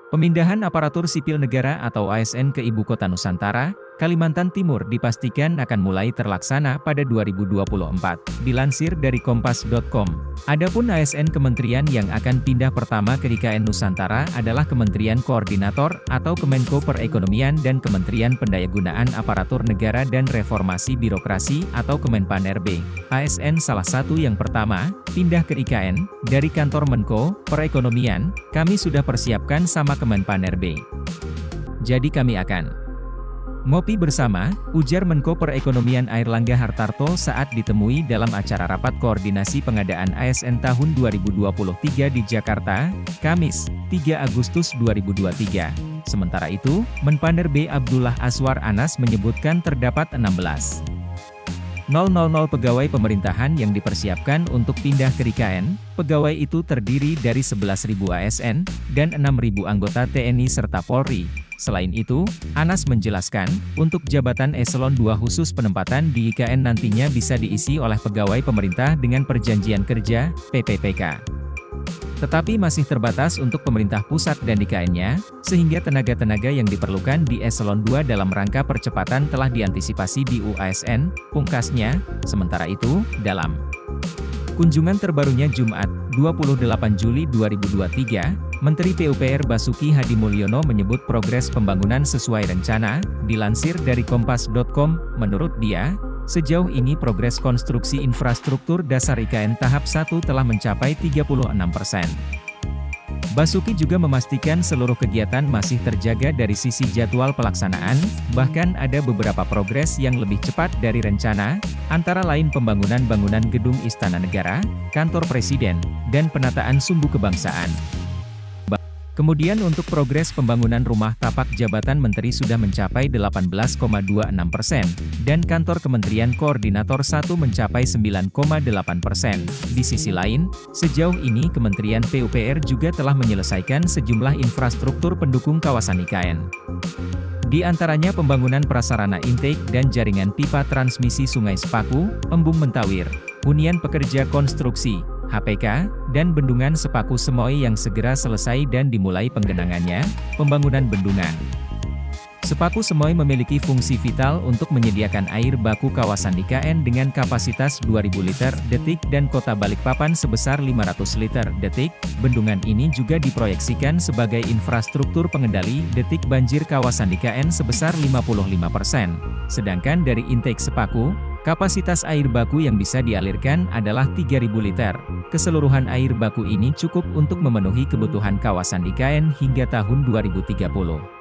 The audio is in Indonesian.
Pemindahan aparatur sipil negara atau ASN ke Ibu Kota Nusantara, Kalimantan Timur dipastikan akan mulai terlaksana pada 2024, dilansir dari Kompas.com. Adapun ASN kementerian yang akan pindah pertama ke IKN Nusantara adalah Kementerian Koordinator atau Kemenko Perekonomian dan Kementerian Pendayagunaan Aparatur Negara dan Reformasi Birokrasi atau Kemenpan-RB. ASN salah satu yang pertama, pindah ke IKN, dari kantor Menko Perekonomian, kami sudah persiapkan sama Kemenpan-RB. Jadi kami akan ngopi bersama, ujar Menko Perekonomian Airlangga Hartarto saat ditemui dalam acara rapat koordinasi pengadaan ASN tahun 2023 di Jakarta, Kamis, 3 Agustus 2023. Sementara itu, Menpan-RB Abdullah Aswar Anas menyebutkan terdapat 16.000 pegawai pemerintahan yang dipersiapkan untuk pindah ke IKN. Pegawai itu terdiri dari 11.000 ASN, dan 6.000 anggota TNI serta Polri. Selain itu, Anas menjelaskan, untuk jabatan eselon 2 khusus penempatan di IKN nantinya bisa diisi oleh pegawai pemerintah dengan perjanjian kerja, PPPK. Tetapi masih terbatas untuk pemerintah pusat dan IKN-nya, sehingga tenaga-tenaga yang diperlukan di eselon 2 dalam rangka percepatan telah diantisipasi di UASN, pungkasnya. Sementara itu, dalam kunjungan terbarunya Jumat, 28 Juli 2023, Menteri PUPR Basuki Hadimulyono menyebut progres pembangunan sesuai rencana. Dilansir dari Kompas.com, menurut dia, sejauh ini progres konstruksi infrastruktur dasar IKN tahap 1 telah mencapai 36%. Basuki juga memastikan seluruh kegiatan masih terjaga dari sisi jadwal pelaksanaan, bahkan ada beberapa progres yang lebih cepat dari rencana, antara lain pembangunan bangunan gedung Istana Negara, kantor Presiden, dan penataan sumbu kebangsaan. Kemudian untuk progres pembangunan rumah tapak jabatan menteri sudah mencapai 18,26%, dan kantor Kementerian Koordinator 1 mencapai 9,8%. Di sisi lain, sejauh ini Kementerian PUPR juga telah menyelesaikan sejumlah infrastruktur pendukung kawasan IKN. Di antaranya pembangunan prasarana intake dan jaringan pipa transmisi Sungai Sepaku, Embung Mentawir, hunian pekerja konstruksi, HPK, dan bendungan Sepaku Semoy yang segera selesai dan dimulai penggenangannya. Pembangunan bendungan Sepaku Semoy memiliki fungsi vital untuk menyediakan air baku kawasan IKN dengan kapasitas 2.000 liter detik dan Kota Balikpapan sebesar 500 liter detik. Bendungan ini juga diproyeksikan sebagai infrastruktur pengendali detik banjir kawasan IKN sebesar 55%. Sedangkan dari intake Sepaku, kapasitas air baku yang bisa dialirkan adalah 3.000 liter. Keseluruhan air baku ini cukup untuk memenuhi kebutuhan kawasan IKN hingga tahun 2030.